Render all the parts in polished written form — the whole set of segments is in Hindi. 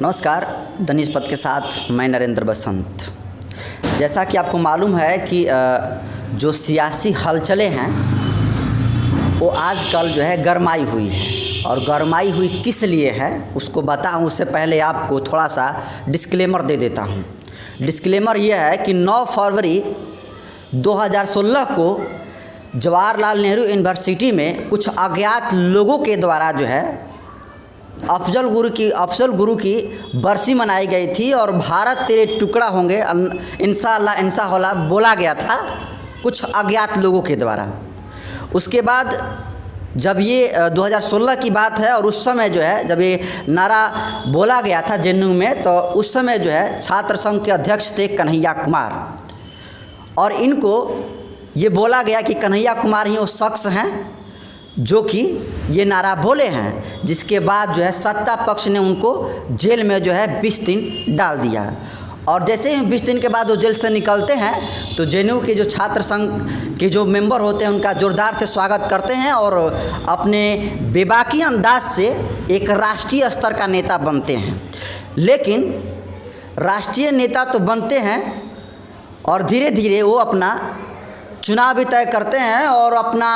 नमस्कार, दनिश पद के साथ मैं नरेंद्र बसंत। जैसा कि आपको मालूम है कि जो सियासी हलचलें हैं वो आजकल जो है गरमाई हुई है, और गरमाई हुई किस लिए है उसको बताऊं उससे पहले आपको थोड़ा सा डिस्क्लेमर दे देता हूं। डिस्क्लेमर ये है कि 9 फरवरी 2016 को जवाहरलाल नेहरू यूनिवर्सिटी में कुछ अज्ञात लोगों के द्वारा जो है अफजल गुरु की बरसी मनाई गई थी और भारत तेरे टुकड़ा होंगे इंशाअल्लाह बोला गया था कुछ अज्ञात लोगों के द्वारा। उसके बाद जब ये 2016 की बात है और उस समय जो है जब ये नारा बोला गया था जेएनयू में, तो उस समय जो है छात्र संघ के अध्यक्ष थे कन्हैया कुमार, और इनको ये बोला गया कि कन्हैया कुमार ही वो शख्स हैं जो कि ये नारा बोले हैं, जिसके बाद जो है सत्ता पक्ष ने उनको जेल में जो है 20 दिन डाल दिया। और जैसे ही 20 दिन के बाद वो जेल से निकलते हैं तो जेएनयू के जो छात्र संघ के जो मेंबर होते हैं उनका जोरदार से स्वागत करते हैं और अपने बेबाकी अंदाज से एक राष्ट्रीय स्तर का नेता बनते हैं। लेकिन राष्ट्रीय नेता तो बनते हैं और धीरे धीरे वो अपना चुनाव भी तय करते हैं और अपना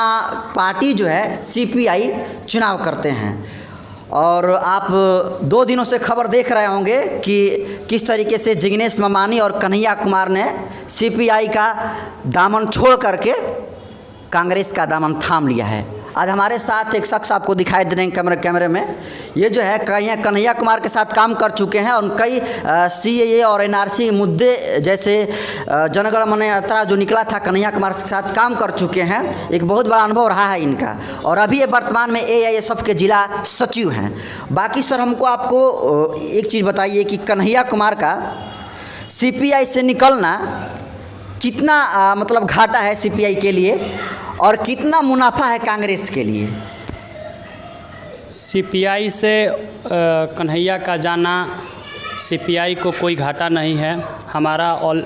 पार्टी जो है सीपीआई चुनाव करते हैं। और आप 2 दिनों से खबर देख रहे होंगे कि किस तरीके से जिग्नेश ममानी और कन्हैया कुमार ने सीपीआई का दामन छोड़ करके कांग्रेस का दामन थाम लिया है। आज हमारे साथ एक शख्स आपको दिखाई दे रहे हैं कैमरे में, ये जो है कन्हैया कुमार के साथ काम कर चुके हैं और कई सीएए और एनआरसी मुद्दे जैसे जनगण मन यात्रा जो निकला था कन्हैया कुमार के साथ काम कर चुके हैं। एक बहुत बड़ा अनुभव रहा है इनका, और अभी ये वर्तमान में एआईएसएफ के जिला सचिव हैं। बाकी सर हमको आपको एक चीज़ बताइए कि कन्हैया कुमार का सीपीआई से निकलना कितना मतलब घाटा है सीपीआई के लिए और कितना मुनाफा है कांग्रेस के लिए? सीपीआई से कन्हैया का जाना सीपीआई को कोई घाटा नहीं है। हमारा ऑल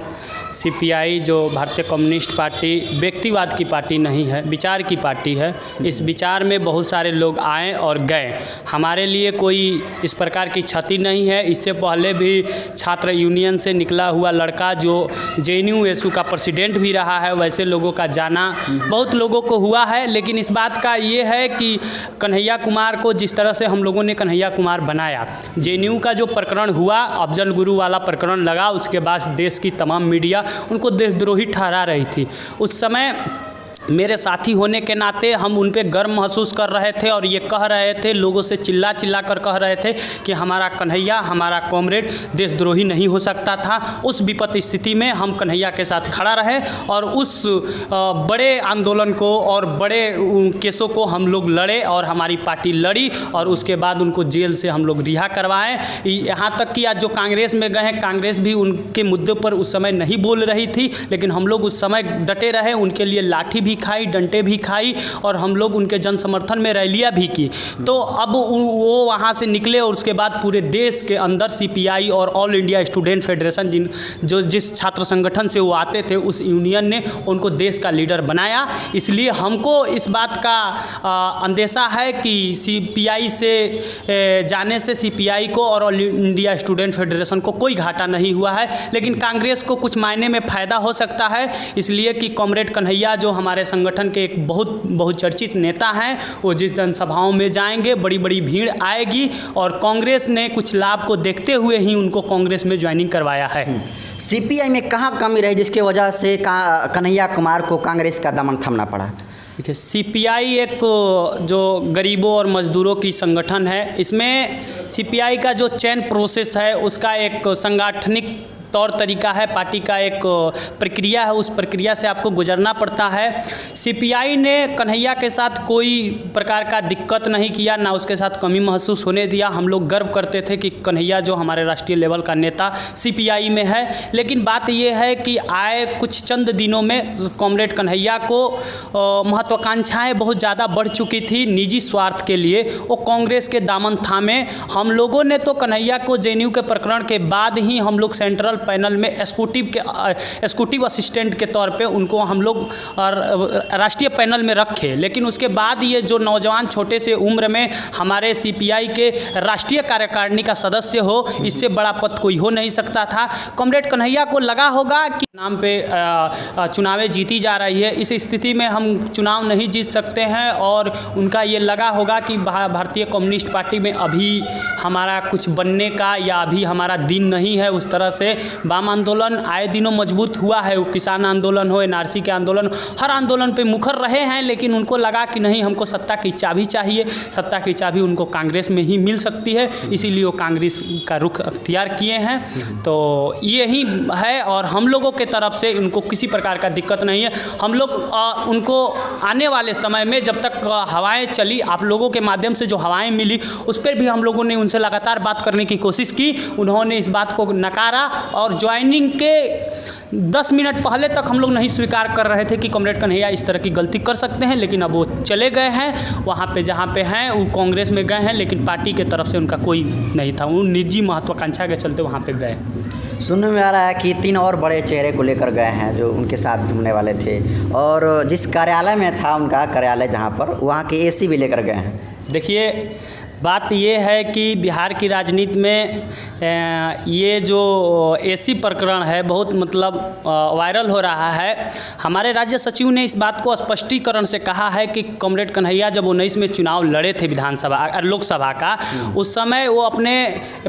सीपीआई जो भारतीय कम्युनिस्ट पार्टी व्यक्तिवाद की पार्टी नहीं है, विचार की पार्टी है। इस विचार में बहुत सारे लोग आए और गए, हमारे लिए कोई इस प्रकार की क्षति नहीं है। इससे पहले भी छात्र यूनियन से निकला हुआ लड़का जो जेएनयू एसयू का प्रेसिडेंट भी रहा है, वैसे लोगों का जाना बहुत लोगों को हुआ है। लेकिन इस बात का ये है कि कन्हैया कुमार को जिस तरह से हम लोगों ने कन्हैया कुमार बनाया, जेएनयू का जो प्रकरण हुआ, अफजल गुरु वाला प्रकरण लगा, उसके बाद देश की तमाम मीडिया उनको देशद्रोही ठहरा रही थी। उस समय मेरे साथी होने के नाते हम उन पे गर्व महसूस कर रहे थे और ये कह रहे थे, लोगों से चिल्ला चिल्ला कर कह रहे थे कि हमारा कन्हैया, हमारा कॉमरेड देशद्रोही नहीं हो सकता था। उस विपत्त स्थिति में हम कन्हैया के साथ खड़ा रहे और उस बड़े आंदोलन को और बड़े केसों को हम लोग लड़े और हमारी पार्टी लड़ी और उसके बाद उनको जेल से हम लोग रिहा करवाएं। यहाँ तक कि आज जो कांग्रेस में गए हैं, कांग्रेस भी उनके मुद्दों पर उस समय नहीं बोल रही थी, लेकिन हम लोग उस समय डटे रहे, उनके लिए लाठी भी खाई, डंडे भी खाई और हम लोग उनके जन समर्थन में रैलियां भी की। तो अब वो वहां से निकले और उसके बाद पूरे देश के अंदर सीपीआई और ऑल इंडिया स्टूडेंट फेडरेशन जिस छात्र संगठन से वो आते थे, उस यूनियन ने उनको देश का लीडर बनाया। इसलिए हमको इस बात का अंदेशा है कि सीपीआई से जाने से सीपीआई को और ऑल इंडिया स्टूडेंट फेडरेशन को कोई घाटा नहीं हुआ है, लेकिन कांग्रेस को कुछ मायने में फ़ायदा हो सकता है। इसलिए कि कॉमरेड कन्हैया जो हमारे संगठन के एक बहुत चर्चित नेता हैं, वो जिस जनसभाओं में जाएंगे बड़ी बड़ी भीड़ आएगी और कांग्रेस ने कुछ लाभ को देखते हुए ही उनको कांग्रेस में ज्वाइनिंग करवाया है। सीपीआई में कहाँ कमी रही जिसके वजह से कन्हैया कुमार को कांग्रेस का दामन थामना पड़ा? देखिए, सीपीआई एक जो गरीबों और मज़दूरों की संगठन है, इसमें सीपीआई का जो चयन प्रोसेस है उसका एक सांगठनिक तौर तरीका है, पार्टी का एक प्रक्रिया है, उस प्रक्रिया से आपको गुजरना पड़ता है। सीपीआई ने कन्हैया के साथ कोई प्रकार का दिक्कत नहीं किया, ना उसके साथ कमी महसूस होने दिया। हम लोग गर्व करते थे कि कन्हैया जो हमारे राष्ट्रीय लेवल का नेता सीपीआई में है। लेकिन बात यह है कि आए कुछ चंद दिनों में कॉमरेड कन्हैया को महत्वाकांक्षाएँ बहुत ज़्यादा बढ़ चुकी थी निजी स्वार्थ के लिए, वो कांग्रेस के दामन थामे। हम लोगों ने तो कन्हैया को जेएनयू के प्रकरण के बाद ही हम लोग सेंट्रल पैनल में एग्जीक्यूटिव असिस्टेंट के तौर पे उनको हम लोग राष्ट्रीय पैनल में रखे, लेकिन उसके बाद ये जो नौजवान छोटे से उम्र में हमारे सीपीआई के राष्ट्रीय कार्यकारिणी का सदस्य हो, इससे बड़ा पद कोई हो नहीं सकता था। कॉमरेड कन्हैया को लगा होगा कि नाम पे चुनावें जीती जा रही है, इस स्थिति में हम चुनाव नहीं जीत सकते हैं, और उनका ये लगा होगा कि भारतीय कम्युनिस्ट पार्टी में अभी हमारा कुछ बनने का या अभी हमारा दिन नहीं है। उस तरह से वाम आंदोलन आए दिनों मजबूत हुआ है, किसान आंदोलन हो, एनआरसी के आंदोलन, हर आंदोलन पे मुखर रहे हैं, लेकिन उनको लगा कि नहीं, हमको सत्ता की चाबी चाहिए, सत्ता की चाबी उनको कांग्रेस में ही मिल सकती है, इसीलिए वो कांग्रेस का रुख अख्तियार किए हैं। तो यही है, और हम लोगों के तरफ से उनको किसी प्रकार का दिक्कत नहीं है। हम लोग उनको आने वाले समय में जब तक हवाएं चली, आप लोगों के माध्यम से जो हवाएं मिली, उस पर भी हम लोगों ने उनसे लगातार बात करने की कोशिश की। उन्होंने इस बात को नकारा, और ज्वाइनिंग के 10 मिनट पहले तक हम लोग नहीं स्वीकार कर रहे थे कि कॉमरेड कन्हैया इस तरह की गलती कर सकते हैं, लेकिन अब वो चले गए हैं वहाँ पे जहाँ पे हैं, वो कांग्रेस में गए हैं, लेकिन पार्टी के तरफ से उनका कोई नहीं था, वो निजी महत्वाकांक्षा के चलते वहाँ पे गए। सुनने में आ रहा है कि 3 और बड़े चेहरे को लेकर गए हैं जो उनके साथ घूमने वाले थे, और जिस कार्यालय में था उनका कार्यालय जहाँ पर, वहाँ के एसी भी लेकर गए हैं। देखिए, बात ये है कि बिहार की राजनीति में ये जो एसी प्रकरण है बहुत मतलब वायरल हो रहा है। हमारे राज्य सचिव ने इस बात को स्पष्टीकरण से कहा है कि कॉमरेड कन्हैया जब 19 में चुनाव लड़े थे विधानसभा लोकसभा का, उस समय वो अपने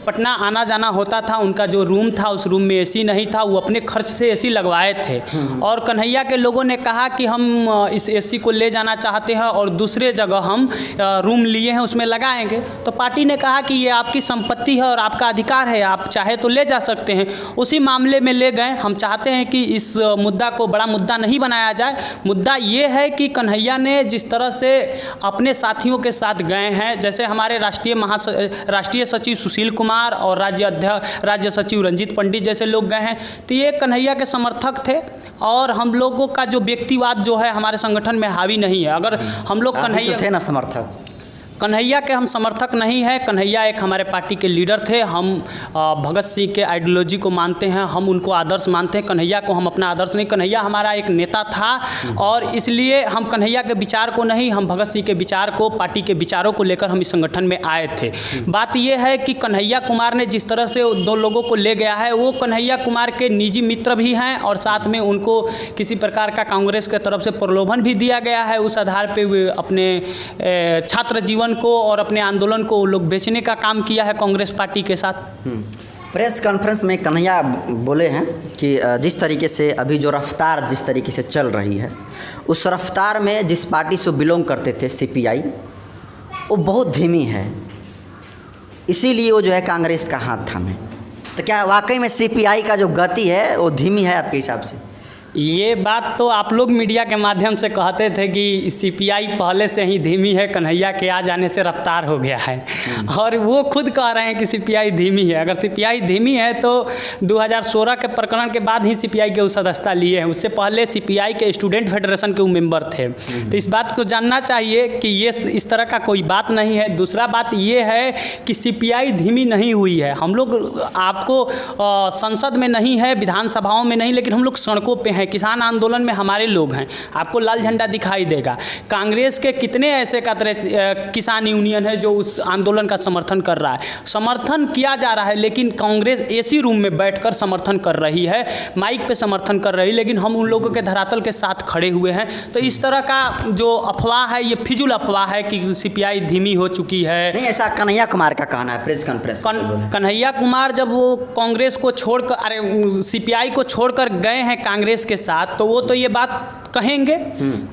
पटना आना जाना होता था, उनका जो रूम था उस रूम में एसी नहीं था, वो अपने खर्च से एसी लगवाए थे, और कन्हैया के लोगों ने कहा कि हम इस एसी को ले जाना चाहते हैं और दूसरे जगह हम रूम लिए हैं उसमें लगाएंगे। तो पार्टी ने कहा कि ये आपकी संपत्ति है और आपका अधिकार है, आप चाहे तो ले जा सकते हैं। उसी मामले में ले गए। हम चाहते हैं कि इस मुद्दा को बड़ा मुद्दा नहीं बनाया जाए। मुद्दा ये है कि कन्हैया ने जिस तरह से अपने साथियों के साथ गए हैं, जैसे हमारे राष्ट्रीय सचिव सुशील कुमार और राज्य सचिव रंजीत पंडित जैसे लोग गए हैं, तो ये कन्हैया के समर्थक थे, और हम लोगों का जो व्यक्तिवाद जो है हमारे संगठन में हावी नहीं है। अगर हम लोग कन्हैया थे ना समर्थक, कन्हैया के हम समर्थक नहीं हैं। कन्हैया एक हमारे पार्टी के लीडर थे। हम भगत सिंह के आइडियोलॉजी को मानते हैं, हम उनको आदर्श मानते हैं। कन्हैया को हम अपना आदर्श नहीं, कन्हैया हमारा एक नेता था, और इसलिए हम कन्हैया के विचार को नहीं, हम भगत सिंह के विचार को, पार्टी के विचारों को लेकर हम इस संगठन में आए थे। बात यह है कि कन्हैया कुमार ने जिस तरह से 2 लोगों को ले गया है, वो कन्हैया कुमार के निजी मित्र भी हैं, और साथ में उनको किसी प्रकार का कांग्रेस के तरफ से प्रलोभन भी दिया गया है। उस आधार पर वे अपने छात्र जीवन को और अपने आंदोलन को लोग बेचने का काम किया है कांग्रेस पार्टी के साथ। प्रेस कॉन्फ्रेंस में कन्हैया बोले हैं कि जिस तरीके से अभी जो रफ्तार जिस तरीके से चल रही है, उस रफ्तार में जिस पार्टी से बिलोंग करते थे सीपीआई, वो बहुत धीमी है, इसीलिए वो जो है कांग्रेस का हाथ थामे। तो क्या वाकई में सीपीआई का जो गति है वो धीमी है आपके हिसाब से? ये बात तो आप लोग मीडिया के माध्यम से कहते थे कि सीपीआई पहले से ही धीमी है, कन्हैया के आ जाने से रफ्तार हो गया है, और वो खुद कह रहे हैं कि सीपीआई धीमी है। अगर सीपीआई धीमी है तो 2016 के प्रकरण के बाद ही सीपीआई के सदस्यता लिए हैं, उससे पहले सीपीआई के स्टूडेंट फेडरेशन के वो मेंबर थे। तो इस बात को जानना चाहिए कि ये इस तरह का कोई बात नहीं है। दूसरा बात ये है कि सीपीआई धीमी नहीं हुई है। हम लोग आपको संसद में नहीं है, विधानसभाओं में नहीं, लेकिन हम लोग सड़कों पर हैं। किसान आंदोलन में हमारे लोग हैं, आपको लाल झंडा दिखाई देगा। कांग्रेस के कितने ऐसे किसान यूनियन है जो उस आंदोलन का समर्थन कर रहा है, समर्थन किया जा रहा है, लेकिन कांग्रेस एसी रूम में बैठकर समर्थन कर रही है, माइक पे समर्थन कर रही है, लेकिन हम उन लोगों के धरातल के साथ खड़े हुए हैं। तो इस तरह का जो अफवाह है, ये फिजूल अफवाह है कि सीपीआई धीमी हो चुकी है। नहीं, ऐसा कन्हैया कुमार का कहना है प्रेस कॉन्फ्रेंस। कन्हैया कुमार जब वो कांग्रेस को छोड़कर सीपीआई को छोड़कर गए हैं कांग्रेस के साथ, तो वो तो ये बात कहेंगे।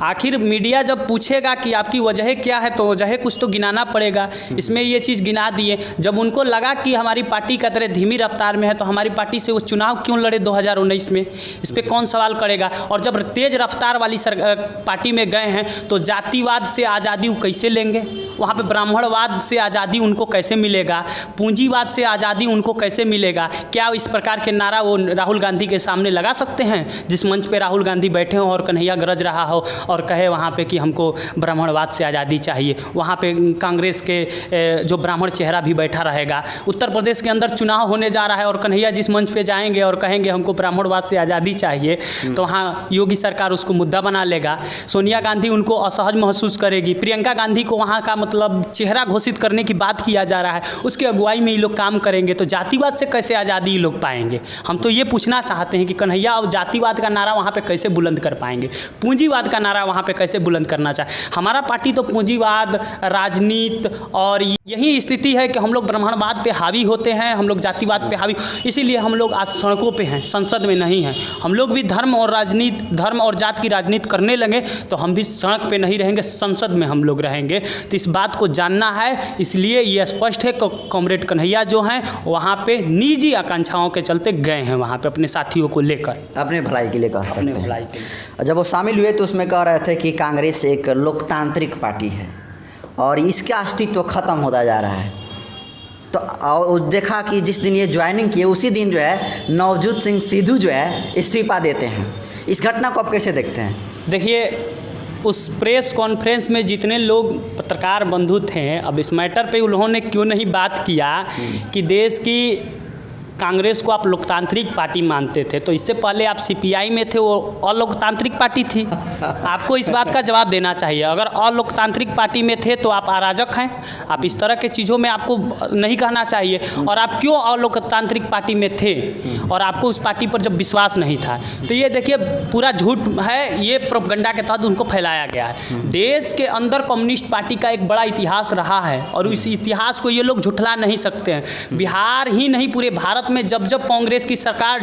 आखिर मीडिया जब पूछेगा कि आपकी वजह क्या है, तो वजह कुछ तो गिनाना पड़ेगा। इसमें ये चीज़ गिना दिए। जब उनको लगा कि हमारी पार्टी का तरह धीमी रफ्तार में है, तो हमारी पार्टी से वो चुनाव क्यों लड़े 2019 में? इस पर कौन सवाल करेगा? और जब तेज रफ्तार वाली पार्टी में गए हैं, तो जातिवाद से आज़ादी वो कैसे लेंगे? वहाँ पे ब्राह्मणवाद से आज़ादी उनको कैसे मिलेगा, पूंजीवाद से आज़ादी उनको कैसे मिलेगा? क्या इस प्रकार के नारा वो राहुल गांधी के सामने लगा सकते हैं, जिस मंच पे राहुल गांधी बैठे हों और कन्हैया गरज रहा हो और कहे वहाँ पे कि हमको ब्राह्मणवाद से आज़ादी चाहिए? वहाँ पे कांग्रेस के जो ब्राह्मण चेहरा भी बैठा रहेगा। उत्तर प्रदेश के अंदर चुनाव होने जा रहा है और कन्हैया जिस मंच पे जाएंगे और कहेंगे हमको ब्राह्मणवाद से आज़ादी चाहिए, तो वहाँ योगी सरकार उसको मुद्दा बना लेगा। सोनिया गांधी उनको असहज महसूस करेगी। प्रियंका गांधी को वहाँ का मतलब चेहरा घोषित करने की बात किया जा रहा है, उसके अगुवाई में ये लोग काम करेंगे। तो जातिवाद से कैसे आज़ादी ये लोग पाएंगे? हम तो ये पूछना चाहते हैं कि कन्हैया अब जातिवाद का नारा वहाँ पे कैसे बुलंद कर पाएंगे, पूंजीवाद का नारा वहाँ पे कैसे बुलंद करना चाहे? हमारा पार्टी तो पूंजीवाद, राजनीति और यही स्थिति है कि हम लोग ब्राह्मणवाद पे हावी होते हैं, हम लोग जातिवाद पे हावी, इसीलिए हम लोग आज सड़कों पे हैं, संसद में नहीं हैं। हम लोग भी धर्म और जात की राजनीति करने लगे तो हम भी सड़क पे नहीं रहेंगे, संसद में हम लोग रहेंगे। तो इस बात को जानना है, इसलिए ये स्पष्ट है कि कॉमरेड कन्हैया जो हैं वहाँ पे निजी आकांक्षाओं के चलते गए हैं, वहाँ पे अपने साथियों को लेकर, अपने भलाई के लिए कह सकते हैं। अपने भलाई के लिए। जब वो शामिल हुए तो उसमें कह रहे थे कि कांग्रेस एक लोकतांत्रिक पार्टी है और इसका अस्तित्व खत्म होता जा रहा है। तो और देखा कि जिस दिन ये ज्वाइनिंग किए उसी दिन जो है नवजोत सिंह सिद्धू जो है इस्तीफा देते हैं। इस घटना को आप कैसे देखते हैं? देखिए, उस प्रेस कॉन्फ्रेंस में जितने लोग पत्रकार बंधु थे, अब इस मैटर पे उन्होंने क्यों नहीं बात किया कि देश की कांग्रेस को आप लोकतांत्रिक पार्टी मानते थे, तो इससे पहले आप सीपीआई में थे, वो अलोकतांत्रिक पार्टी थी। आपको इस बात का जवाब देना चाहिए। अगर अलोकतांत्रिक पार्टी में थे तो आप अराजक हैं, आप इस तरह के चीज़ों में आपको नहीं कहना चाहिए। और आप क्यों अलोकतांत्रिक पार्टी में थे और आपको उस पार्टी पर जब विश्वास नहीं था? तो ये देखिए पूरा झूठ है, ये प्रोपगंडा के तहत उनको फैलाया गया है। देश के अंदर कम्युनिस्ट पार्टी का एक बड़ा इतिहास रहा है और इस इतिहास को ये लोग झुठला नहीं सकते हैं। बिहार ही नहीं, पूरे भारत में जब जब कांग्रेस की सरकार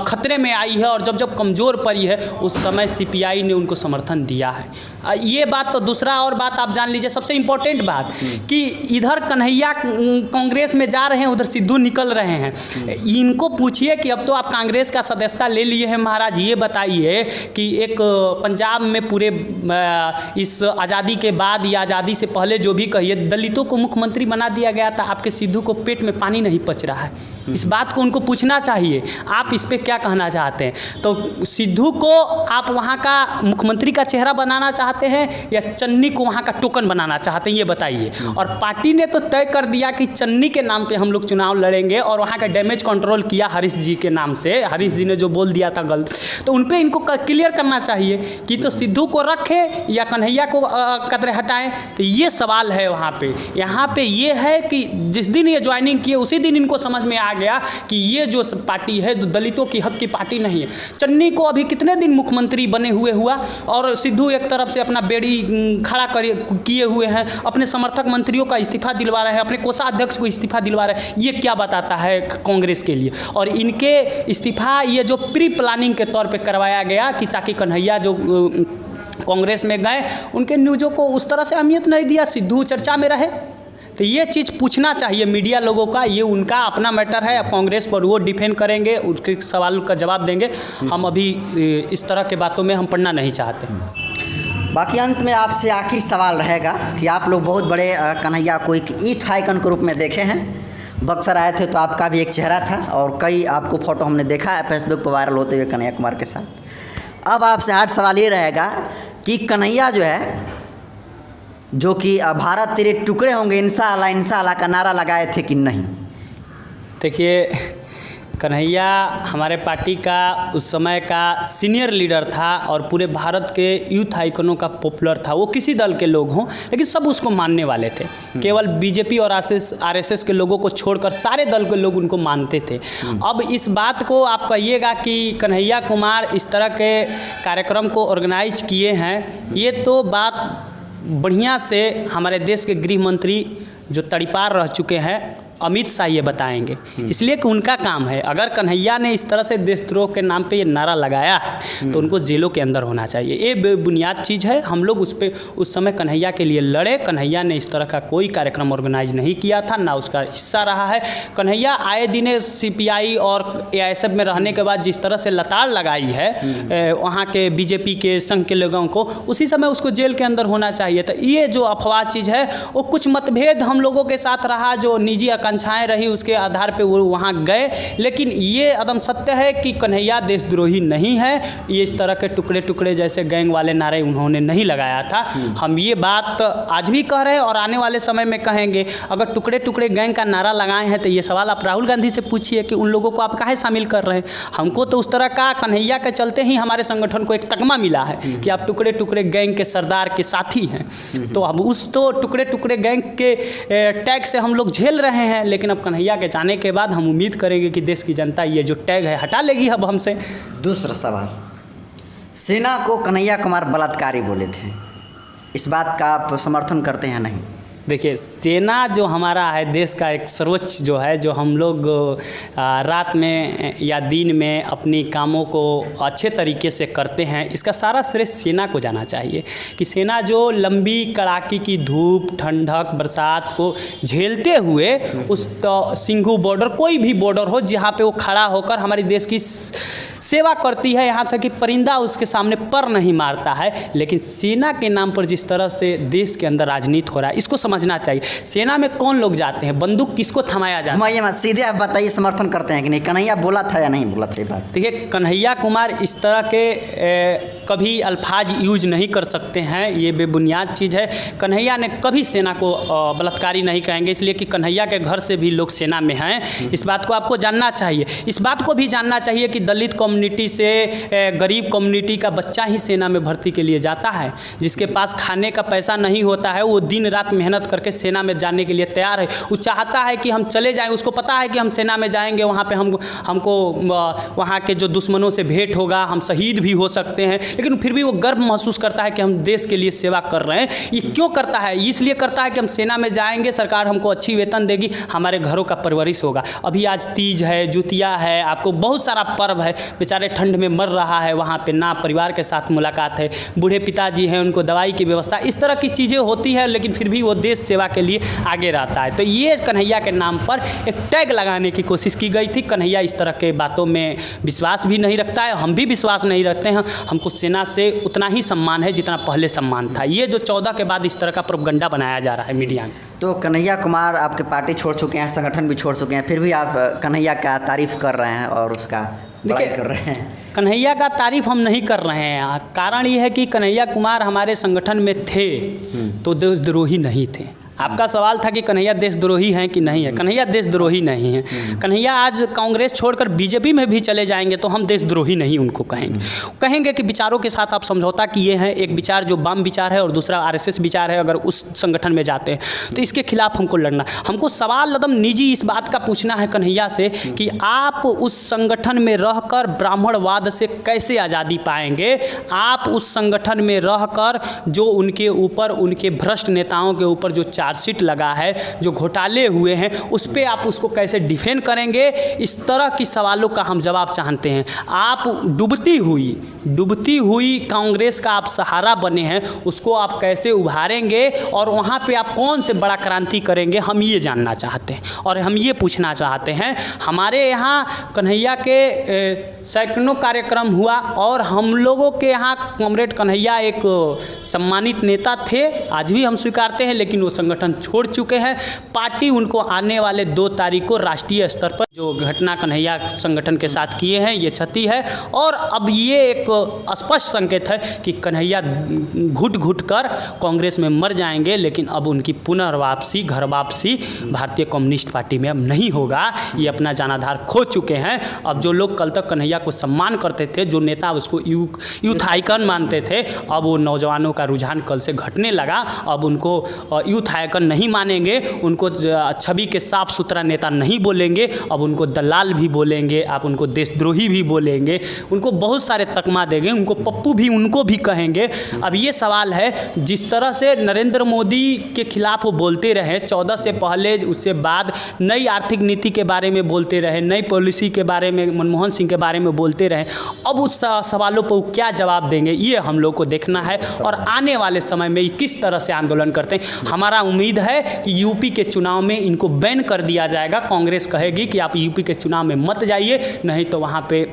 खतरे में आई है और जब जब कमज़ोर पड़ी है, उस समय सीपीआई ने उनको समर्थन दिया है। ये बात तो दूसरा और बात आप जान लीजिए, सबसे इम्पोर्टेंट बात कि इधर कन्हैया कांग्रेस में जा रहे हैं, उधर सिद्धू निकल रहे हैं। इनको पूछिए कि अब तो आप कांग्रेस का सदस्यता ले लिए हैं महाराज, ये बताइए कि एक पंजाब में पूरे इस आज़ादी के बाद या आज़ादी से पहले जो भी कहिए, दलितों को मुख्यमंत्री बना दिया गया था। आपके सिद्धू को पेट में पानी नहीं पच रहा है, इस बात को उनको पूछना चाहिए। आप इस पे क्या कहना चाहते हैं? तो सिद्धू को आप वहाँ का मुख्यमंत्री का चेहरा बनाना चाहते हैं या चन्नी को वहाँ का टोकन बनाना चाहते हैं, ये बताइए। और पार्टी ने तो तय कर दिया कि चन्नी के नाम पे हम लोग चुनाव लड़ेंगे और वहाँ का डैमेज कंट्रोल किया हरीश जी के नाम से। हरीश जी ने जो बोल दिया था गलत, तो उन पे इनको क्लियर करना चाहिए कि तो सिद्धू को रखे या कन्हैया को कतरे हटाएं। तो ये सवाल है वहाँ पे। यहाँ पे ये है कि जिस दिन ये ज्वाइनिंग किए उसी दिन इनको समझ में आ गया कि ये जो पार्टी है दलितों की हक की पार्टी नहीं है। चन्नी को अभी कितने दिन मुख्यमंत्री बने हुए हुआ और सिद्धू एक तरफ से अपना बेड़ी खड़ा किए हुए हैं, अपने समर्थक मंत्रियों का इस्तीफा दिलवा रहे हैं, अपने कोषाध्यक्ष को इस्तीफा दिलवा रहे हैं। ये क्या बताता है कांग्रेस के लिए? और इनके इस्तीफा ये जो प्री प्लानिंग के तौर पे करवाया गया कि ताकि कन्हैया जो कांग्रेस में गए उनके न्यूज़ों को उस तरह से अहमियत नहीं दिया, सिद्धू चर्चा में रहे। तो ये चीज़ पूछना चाहिए मीडिया लोगों का। ये उनका अपना मैटर है, अब कांग्रेस पर वो डिफेंड करेंगे, उसके सवाल का जवाब देंगे। हम अभी इस तरह के बातों में हम पढ़ना नहीं चाहते। बाकी अंत में आपसे आखिरी सवाल रहेगा कि आप लोग बहुत बड़े कन्हैया को एक ईट आइकन के रूप में देखे हैं। बक्सर आए थे तो आपका भी एक चेहरा था और कई आपको फ़ोटो हमने देखा है फेसबुक पर वायरल होते हुए कन्हैया कुमार के साथ। अब आपसे हार्ड सवाल ये रहेगा कि कन्हैया जो है, जो कि भारत तेरे टुकड़े होंगे इंशाअल्लाह इंशाअल्लाह का नारा लगाए थे कि नहीं? देखिए, कन्हैया हमारे पार्टी का उस समय का सीनियर लीडर था और पूरे भारत के यूथ आइकनों का पॉपुलर था। वो किसी दल के लोग हों लेकिन सब उसको मानने वाले थे। केवल बीजेपी और आरएसएस के लोगों को छोड़कर सारे दल के लोग उनको मानते थे। अब इस बात को आप कहिएगा कि कन्हैया कुमार इस तरह के कार्यक्रम को ऑर्गेनाइज किए हैं, ये तो बात बढ़िया से हमारे देश के गृह मंत्री जो तड़ीपार रह चुके हैं अमित शाह ये बताएंगे, इसलिए कि उनका काम है। अगर कन्हैया ने इस तरह से देशद्रोह के नाम पे ये नारा लगाया है तो उनको जेलों के अंदर होना चाहिए। ये बुनियाद चीज़ है। हम लोग उस समय कन्हैया के लिए लड़े। कन्हैया ने इस तरह का कोई कार्यक्रम ऑर्गेनाइज नहीं किया था, ना उसका हिस्सा रहा है। कन्हैया आए दिन CPI और AISF में रहने के बाद जिस तरह से लताड़ लगाई है वहाँ के BJP के संघ के लोगों को, उसी समय उसको जेल के अंदर होना चाहिए था। ये जो अफवाह चीज़ है वो कुछ मतभेद हम लोगों के साथ रहा, जो निजी आकांक्षाएं रही उसके आधार पे वो वहाँ गए, लेकिन ये अदम सत्य है कि कन्हैया देशद्रोही नहीं है। ये इस तरह के टुकड़े टुकड़े जैसे गैंग वाले नारे उन्होंने नहीं लगाया था। हम ये बात आज भी कह रहे हैं और आने वाले समय में कहेंगे। अगर टुकड़े टुकड़े गैंग का नारा लगाए हैं तो ये सवाल आप राहुल गांधी से पूछिए कि उन लोगों को आप काहे शामिल कर रहे हैं। हमको तो उस तरह का कन्हैया के चलते ही हमारे संगठन को एक तगमा मिला है कि आप टुकड़े टुकड़े गैंग के सरदार के साथी हैं। तो अब उस तो टुकड़े टुकड़े गैंग के टैग से हम लोग झेल रहे हैं, लेकिन अब कन्हैया के जाने के बाद हम उम्मीद करेंगे कि देश की जनता ये जो टैग है हटा लेगी अब हमसे। दूसरा सवाल, सेना को कन्हैया कुमार बलात्कारी बोले थे, इस बात का आप समर्थन करते हैं नहीं? देखिए, सेना जो हमारा है देश का एक सर्वोच्च जो है, जो हम लोग रात में या दिन में अपनी कामों को अच्छे तरीके से करते हैं, इसका सारा श्रेय सेना को जाना चाहिए। कि सेना जो लंबी कड़ाके की धूप, ठंडक, बरसात को झेलते हुए उस सिंघू बॉर्डर, कोई भी बॉर्डर हो, जहाँ पे वो खड़ा होकर हमारे देश की सेवा करती है, यहाँ तक कि परिंदा उसके सामने पर नहीं मारता है। लेकिन सेना के नाम पर जिस तरह से देश के अंदर राजनीति हो रहा है, इसको समझना चाहिए। सेना में कौन लोग जाते हैं, बंदूक किसको थमाया जाता है? मैं सीधे आप बताइए, समर्थन करते हैं कि नहीं? कन्हैया बोला था या नहीं बोला था? बात देखिए, कन्हैया कुमार इस तरह के कभी अल्फाज यूज नहीं कर सकते हैं, ये बेबुनियाद चीज़ है। कन्हैया ने कभी सेना को बलात्कारी नहीं कहेंगे, इसलिए कि कन्हैया के घर से भी लोग सेना में हैं। इस बात को आपको जानना चाहिए। इस बात को भी जानना चाहिए कि दलित कम्युनिटी से गरीब कम्युनिटी का बच्चा ही सेना में भर्ती के लिए जाता है। जिसके पास खाने का पैसा नहीं होता है, वो दिन रात मेहनत करके सेना में जाने के लिए तैयार है। वो चाहता है कि हम चले जाएं, उसको पता है कि हम सेना में जाएंगे, वहाँ पे हमको वहाँ के जो दुश्मनों से भेंट होगा, हम शहीद भी हो सकते हैं, लेकिन फिर भी वो गर्व महसूस करता है कि हम देश के लिए सेवा कर रहे हैं। ये क्यों करता है? इसलिए करता है कि हम सेना में जाएंगे, सरकार हमको अच्छी वेतन देगी, हमारे घरों का परवरिश होगा। अभी आज तीज है, जुतिया है, आपको बहुत सारा पर्व है, बेचारे ठंड में मर रहा है, वहाँ पे ना परिवार के साथ मुलाकात है, बूढ़े पिताजी हैं, उनको दवाई की व्यवस्था, इस तरह की चीज़ें होती है, लेकिन फिर भी वो देश सेवा के लिए आगे रहता है। तो ये कन्हैया के नाम पर एक टैग लगाने की कोशिश की गई थी। कन्हैया इस तरह के बातों में विश्वास भी नहीं रखता है, हम भी विश्वास नहीं रखते हैं। हमको सेना से उतना ही सम्मान है जितना पहले सम्मान था। ये जो 14 के बाद इस तरह का प्रोपगंडा बनाया जा रहा है मीडिया में। तो कन्हैया कुमार आपके पार्टी छोड़ चुके हैं, संगठन भी छोड़ चुके हैं, फिर भी आप कन्हैया का तारीफ़ कर रहे हैं और उसका बड़ाई कर रहे हैं। कन्हैया का तारीफ़ हम नहीं कर रहे हैं। कारण ये है कि कन्हैया कुमार हमारे संगठन में थे तो देशद्रोही नहीं थे। आपका सवाल था कि कन्हैया देशद्रोही हैं कि नहीं है। कन्हैया देशद्रोही नहीं है। कन्हैया आज कांग्रेस छोड़कर बीजेपी में भी चले जाएंगे तो हम देशद्रोही नहीं उनको कहेंगे कि विचारों के साथ आप समझौता किए हैं। एक विचार जो वाम विचार है और दूसरा आरएसएस विचार है, अगर उस संगठन में जाते हैं तो इसके खिलाफ हमको लड़ना। हमको सवाल एकदम निजी इस बात का पूछना है कन्हैया से कि आप उस संगठन में रहकर ब्राह्मणवाद से कैसे आज़ादी पाएंगे? आप उस संगठन में रहकर जो उनके ऊपर, उनके भ्रष्ट नेताओं के ऊपर जो चार्जशीट लगा है, जो घोटाले हुए हैं, उस पर आप उसको कैसे डिफेंड करेंगे? इस तरह की सवालों का हम जवाब चाहते हैं। आप डूबती हुई कांग्रेस का आप सहारा बने हैं, उसको आप कैसे उभारेंगे और वहाँ पे आप कौन से बड़ा क्रांति करेंगे? हम ये जानना चाहते हैं और हम ये पूछना चाहते हैं। हमारे यहाँ कन्हैया के सैकड़ों कार्यक्रम हुआ और हम लोगों के यहाँ कॉमरेड कन्हैया एक सम्मानित नेता थे, आज भी हम स्वीकारते हैं, लेकिन वो संगठन छोड़ चुके हैं। पार्टी उनको आने वाले 2 तारीख को राष्ट्रीय स्तर पर जो घटना कन्हैया संगठन के साथ किए हैं, ये क्षति है और अब ये एक स्पष्ट संकेत है कि कन्हैया घुट घुट कर कांग्रेस में मर जाएंगे, लेकिन अब उनकी पुनर्वापसी, घर वापसी भारतीय कम्युनिस्ट पार्टी में अब नहीं होगा। ये अपना जनाधार खो चुके हैं। अब जो लोग कल तक कन्हैया को सम्मान करते थे, जो नेता उसको यूथ आइकन मानते थे, अब वो नौजवानों का रुझान कल से घटने लगा। अब उनको यूथ आइकन नहीं मानेंगे, उनको छवि के साफ सुथरा नेता नहीं बोलेंगे, अब अब उनको दलाल भी बोलेंगे, आप उनको देशद्रोही भी बोलेंगे, उनको बहुत सारे तकमा देंगे, उनको पप्पू भी उनको भी कहेंगे। अब ये सवाल है, जिस तरह से नरेंद्र मोदी के खिलाफ वो बोलते रहे 14 से पहले, उससे बाद नई आर्थिक नीति के बारे में बोलते रहे, नई पॉलिसी के बारे में, मनमोहन सिंह के बारे में बोलते रहे, अब उस सवालों पर क्या जवाब देंगे ये हम लोग को देखना है। और आने वाले समय में किस तरह से आंदोलन करते हैं, हमारा उम्मीद है कि यूपी के चुनाव में इनको बैन कर दिया जाएगा। कांग्रेस कहेगी कि आप यूपी के चुनाव में मत जाइए, नहीं तो वहाँ पे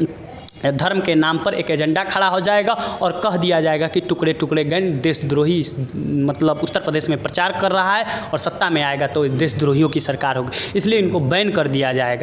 धर्म के नाम पर एक एजेंडा खड़ा हो जाएगा और कह दिया जाएगा कि टुकड़े टुकड़े गैंग देशद्रोही मतलब उत्तर प्रदेश में प्रचार कर रहा है और सत्ता में आएगा तो देशद्रोहियों की सरकार होगी, इसलिए इनको बैन कर दिया जाएगा।